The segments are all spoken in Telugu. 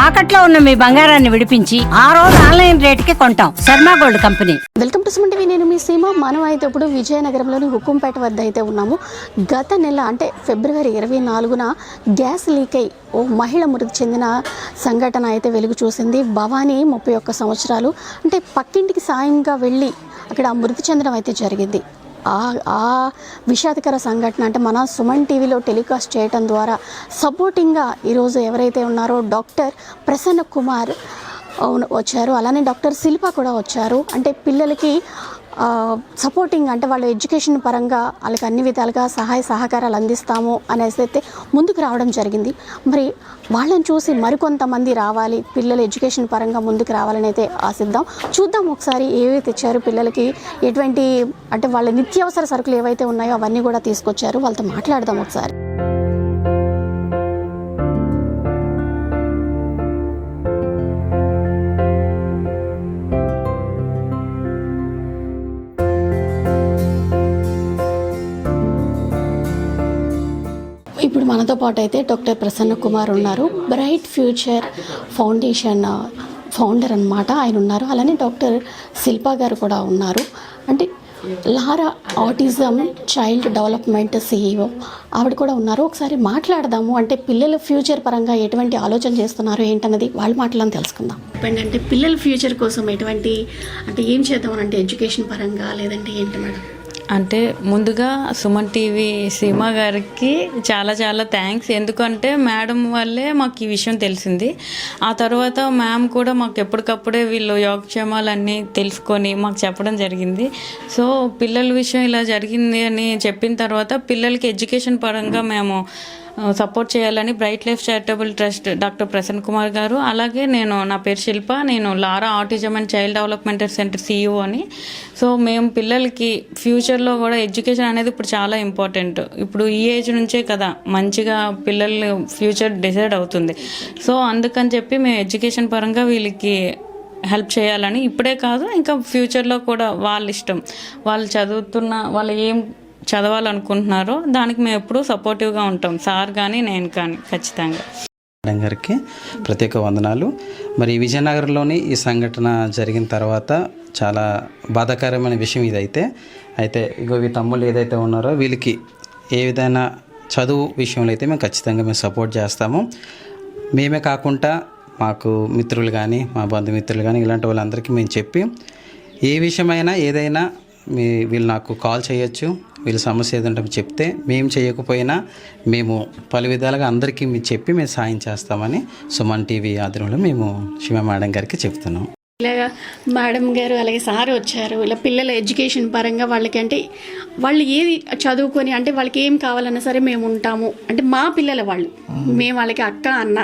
తాకట్లో ఉన్న మీ బంగారాన్ని విడిపించి ఆ రోజు ఆన్లైన్ రేటుకి కొంటాం. Sharma gold company. Welcome to Suman TV. నేను మీ సీమ. మనం అయితే ఇప్పుడు విజయనగరంలోని హుకుంపేట వద్ద అయితే ఉన్నాము. గత నెల అంటే ఫిబ్రవరి 24న గ్యాస్ లీక్ అయి ఓ మహిళ మృతి చెందిన సంఘటన అయితే వెలుగు చూసింది. భవానీ 31 సంవత్సరాలు. అంటే పక్కింటికి సాయంగా వెళ్ళి అక్కడ మృతి చెందడం అయితే జరిగింది. ఆ విషాదకర సంఘటన అంటే మన సుమన్ టీవీలో టెలికాస్ట్ చేయడం ద్వారా సపోర్టింగ్గా ఈరోజు ఎవరైతే ఉన్నారో డాక్టర్ ప్రసన్న కుమార్ వచ్చారు, అలానే డాక్టర్ శిల్ప కూడా వచ్చారు. అంటే పిల్లలకి సపోర్టింగ్ అంటే వాళ్ళ ఎడ్యుకేషన్ పరంగా వాళ్ళకి అన్ని విధాలుగా సహాయ సహకారాలు అందిస్తాము అనేసి అయితే ముందుకు రావడం జరిగింది. మరి వాళ్ళని చూసి మరికొంతమంది రావాలి, పిల్లల ఎడ్యుకేషన్ పరంగా ముందుకు రావాలని అయితే ఆశిద్దాం. చూద్దాం ఒకసారి ఏవి తెచ్చారు పిల్లలకి, ఎటువంటి అంటే వాళ్ళ నిత్యావసర సరుకులు ఏవైతే ఉన్నాయో అవన్నీ కూడా తీసుకొచ్చారు. వాళ్ళతో మాట్లాడదాం ఒకసారి. ఇప్పుడు మనతో పాటు అయితే డాక్టర్ ప్రసన్న కుమార్ ఉన్నారు. బ్రైట్ ఫ్యూచర్ ఫౌండేషన్ ఫౌండర్ అన్నమాట ఆయన ఉన్నారు. అలానే డాక్టర్ శిల్ప గారు కూడా ఉన్నారు. అంటే లారా ఆటిజం చైల్డ్ డెవలప్మెంట్ CEO ఆవిడ కూడా ఉన్నారు. ఒకసారి మాట్లాడదాము. అంటే పిల్లల ఫ్యూచర్ పరంగా ఎటువంటి ఆలోచన చేస్తున్నారు ఏంటన్నది వాళ్ళ మాటలను తెలుసుకుందాం. అంటే పిల్లల ఫ్యూచర్ కోసం ఎటువంటి అంటే ఏం చేద్దాం అంటే ఎడ్యుకేషన్ పరంగా లేదంటే ఏంటి మేడం? అంటే ముందుగా సుమన్ టీవీ సీమా గారికి చాలా చాలా థ్యాంక్స్. ఎందుకంటే మేడం వల్లే మాకు ఈ విషయం తెలిసింది. ఆ తర్వాత మ్యామ్ కూడా మాకు ఎప్పటికప్పుడే వీళ్ళు యోగక్షేమాలన్నీ తెలుసుకొని మాకు చెప్పడం జరిగింది. సో పిల్లల విషయం ఇలా జరిగింది అని చెప్పిన తర్వాత పిల్లలకి ఎడ్యుకేషన్ పరంగా మేము సపోర్ట్ చేయాలని bright life charitable trust doctor Prasanna Kumar garu, అలాగే నా పేరు శిల్ప, నేను Lara autism and child development centre CEO అని. సో మేము పిల్లలకి ఫ్యూచర్లో కూడా ఎడ్యుకేషన్ అనేది ఇప్పుడు చాలా ఇంపార్టెంట్. ఇప్పుడు ఈ ఏజ్ నుంచే కదా మంచిగా పిల్లల ఫ్యూచర్ డిసైడ్ అవుతుంది. సో అందుకని చెప్పి మేము ఎడ్యుకేషన్ పరంగా వీళ్ళకి హెల్ప్ చేయాలని, ఇప్పుడే కాదు ఇంకా ఫ్యూచర్లో కూడా వాళ్ళ ఇష్టం, వాళ్ళు వాళ్ళు ఏం చదవాలనుకుంటున్నారో దానికి మేము ఎప్పుడూ సపోర్టివ్గా ఉంటాం, సార్ కానీ నేను కానీ ఖచ్చితంగా. మేడం గారికి ప్రత్యేక వందనాలు. మరి విజయనగరంలోని ఈ సంఘటన జరిగిన తర్వాత చాలా బాధాకరమైన విషయం ఇదైతే. ఇగో ఈ తమ్ముళ్ళు ఏదైతే ఉన్నారో వీళ్ళకి ఏ విధమైన చదువు విషయంలో అయితే మేము ఖచ్చితంగా సపోర్ట్ చేస్తాము. మేమే కాకుండా మాకు మిత్రులు కానీ మా బంధుమిత్రులు కానీ ఇలాంటి వాళ్ళందరికీ మేము చెప్పి ఏ విషయమైనా ఏదైనా వీళ్ళు నాకు కాల్ చేయొచ్చు, వీళ్ళ సమస్య ఏదంటే చెప్తే మేము చేయకపోయినా మేము పలు విధాలుగా అందరికీ చెప్పి మేము సాయం చేస్తామని సుమన్ టీవీ ఆధ్వర్యంలో మేము శివ మేడం గారికి చెప్తున్నాం. ఇలాగా మేడం గారు అలాగే సార్ వచ్చారు. ఇలా పిల్లల ఎడ్యుకేషన్ పరంగా వాళ్ళకి అంటే వాళ్ళు ఏది చదువుకొని అంటే వాళ్ళకి ఏం కావాలన్నా సరే మేము ఉంటాము, అంటే మా పిల్లల వాళ్ళు మేము వాళ్ళకి అక్క అన్న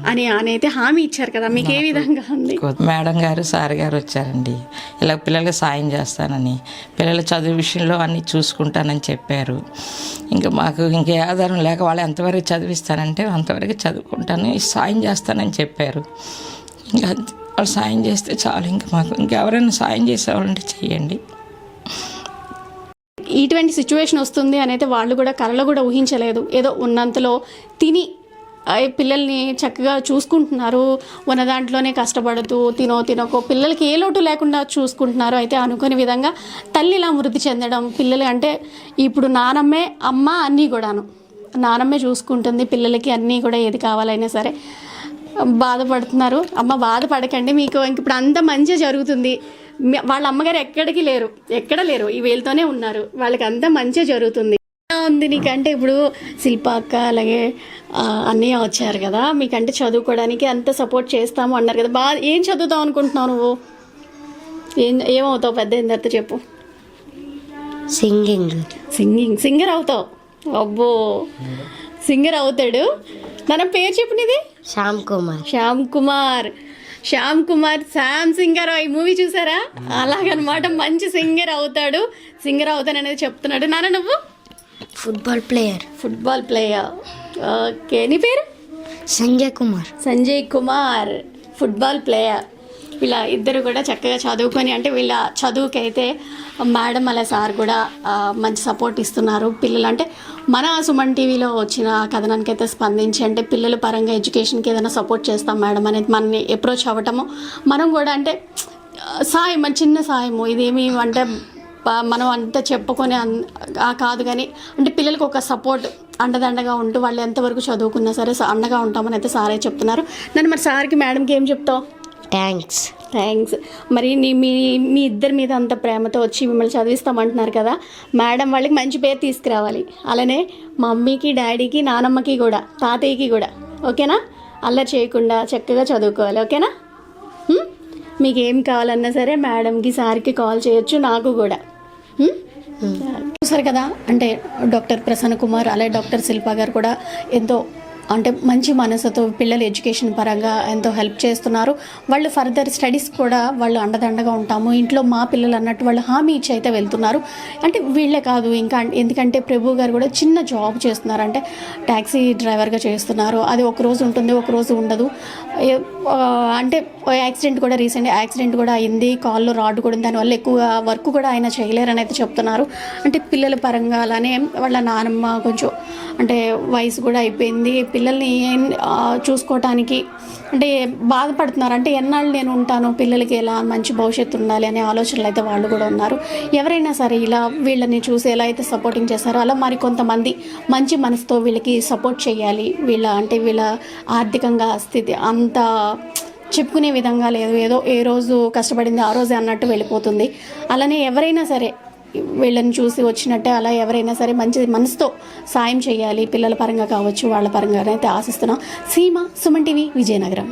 అని అయితే హామీ ఇచ్చారు కదా, మీకు ఏ విధంగా ఉంది? మేడం గారు సార్ గారు వచ్చారండి, ఇలా పిల్లలకి సాయం చేస్తానని, పిల్లల చదువు విషయంలో అన్నీ చూసుకుంటానని చెప్పారు. ఇంకా మాకు ఇంకే ఆధారం లేక వాళ్ళు ఎంతవరకు చదివిస్తానంటే అంతవరకు చదువుకుంటాను, సాయం చేస్తానని చెప్పారు. ఇంకా వాళ్ళు సాయం చేస్తే చాలు, ఇంకా మాకు ఇంకెవరైనా సాయం చేసేవాళ్ళంటే చెయ్యండి. ఇటువంటి సిచ్యువేషన్ వస్తుంది అని అయితే వాళ్ళు కూడా కలలో కూడా ఊహించలేదు. ఏదో ఉన్నంతలో తిని పిల్లల్ని చక్కగా చూసుకుంటున్నారు, ఉన్న దాంట్లోనే కష్టపడుతూ తినకో పిల్లలకి ఏ లోటు లేకుండా చూసుకుంటున్నారు. అయితే అనుకునే విధంగా తల్లి ఇలా మృతి చెందడం, పిల్లలు అంటే ఇప్పుడు నానమ్మే అమ్మ అన్నీ కూడాను నానమ్మే చూసుకుంటుంది పిల్లలకి అన్నీ కూడా, ఏది కావాలైనా సరే. బాధపడుతున్నారు. అమ్మ బాధపడకండి, మీకు ఇప్పుడు అంత మంచిగా జరుగుతుంది. వాళ్ళ అమ్మగారు ఎక్కడ లేరు, ఈ వీళ్ళతోనే ఉన్నారు, వాళ్ళకి అంత మంచిగా జరుగుతుంది. ఉంది నీకంటే ఇప్పుడు శిల్ప అక్క అలాగే అన్నయ్య వచ్చారు కదా, మీకంటే చదువుకోవడానికి అంత సపోర్ట్ చేస్తాము అన్నారు కదా. ఏం చదువుతావు అనుకుంటున్నావు నువ్వు? ఏమవుతావు పెద్ద అయిన తర్వాత చెప్పు? సింగర్ అవుతావు. అబ్బో సింగర్ అవుతాడు. నా పేరు చెప్పు నీది? శ్యామ్ కుమార్. Sam singer. ఈ మూవీ చూసారా? అలాగనమాట, మంచి సింగర్ అవుతాననేది చెప్తున్నాడు. నాన్న నువ్వు? Football player. ఓకే, నీ పేరు? Sanjay Kumar football player. వీళ్ళ ఇద్దరు కూడా చక్కగా చదువుకొని అంటే వీళ్ళ చదువుకైతే మేడం అలా సార్ కూడా మంచి సపోర్ట్ ఇస్తున్నారు. పిల్లలు అంటే మన సుమన్ టీవీలో వచ్చిన కథనానికి అయితే స్పందించి అంటే పిల్లల పరంగా ఎడ్యుకేషన్కి ఏదైనా సపోర్ట్ చేస్తాం మేడం అనేది మనని అప్రోచ్ అవ్వటము, మనం కూడా అంటే సాయం, మన చిన్న సాయము ఇదేమి అంటే మనం అంతా చెప్పుకొని కాదు, కానీ అంటే పిల్లలకు ఒక సపోర్ట్ అండదండగా ఉంటూ వాళ్ళు ఎంతవరకు చదువుకున్నా సరే అండగా ఉంటామని అయితే సారే చెప్తున్నారు. నన్ను మరి సార్కి మేడంకి ఏం చెప్తావు? థ్యాంక్స్. మరి మీ ఇద్దరి మీద అంత ప్రేమతో వచ్చి మిమ్మల్ని చదివిస్తామంటున్నారు కదా, మేడం వాళ్ళకి మంచి పేరు తీసుకురావాలి. అలానే మమ్మీకి, డాడీకి, నానమ్మకి కూడా, తాతయ్యకి కూడా, ఓకేనా? అల్లరి చేయకుండా చక్కగా చదువుకోవాలి, ఓకేనా? మీకు ఏం కావాలన్నా సరే మేడంకి, సార్కి కాల్ చేయొచ్చు, నాకు కూడా. చూసారు కదా, అంటే డాక్టర్ ప్రసన్న కుమార్ అలాగే డాక్టర్ శిల్ప గారు కూడా ఎంతో అంటే మంచి మనసుతో పిల్లల ఎడ్యుకేషన్ పరంగా ఎంతో హెల్ప్ చేస్తున్నారు. వాళ్ళు ఫర్దర్ స్టడీస్ కూడా వాళ్ళు అండదండగా ఉంటాము, ఇంట్లో మా పిల్లలు అన్నట్టు వాళ్ళు హామీ ఇచ్చి అయితే వెళ్తున్నారు. అంటే వీళ్ళే కాదు, ఇంకా ఎందుకంటే ప్రభు గారు కూడా చిన్న జాబ్ చేస్తున్నారు, అంటే ట్యాక్సీ డ్రైవర్గా చేస్తున్నారు. అది ఒక రోజు ఉంటుంది, ఒక రోజు ఉండదు. అంటే యాక్సిడెంట్ కూడా రీసెంట్ యాక్సిడెంట్ కూడా అయింది, కాల్లో రాడ్ కూడా, దానివల్ల ఎక్కువగా వర్క్ కూడా ఆయన చేయలేరని అయితే చెప్తున్నారు. అంటే పిల్లల పరంగా అలానే వాళ్ళ నానమ్మ కొంచెం అంటే వయసు కూడా అయిపోయింది, పిల్లల్ని చూసుకోవటానికి అంటే బాధపడుతున్నారు. అంటే ఎన్నాళ్ళు నేను ఉంటాను, పిల్లలకి ఎలా మంచి భవిష్యత్తు ఉండాలి అనే ఆలోచనలు అయితే వాళ్ళు కూడా ఉన్నారు. ఎవరైనా సరే ఇలా వీళ్ళని చూసి ఎలా అయితే సపోర్టింగ్ చేస్తారో అలా మరి కొంతమంది మంచి మనసుతో వీళ్ళకి సపోర్ట్ చేయాలి. వీళ్ళ ఆర్థికంగా స్థితి అంత చెప్పుకునే విధంగా లేదు, ఏదో ఏ రోజు కష్టపడింది ఆ రోజే అన్నట్టు వెళ్ళిపోతుంది. అలానే ఎవరైనా సరే వీళ్ళని చూసి వచ్చినట్టే అలా ఎవరైనా సరే మంచి మనసుతో సాయం చేయాలి, పిల్లల పరంగా కావచ్చు, వాళ్ళ పరంగా అయితే ఆశిస్తున్నాం. సీమ, సుమన్ టీవీ, విజయనగరం.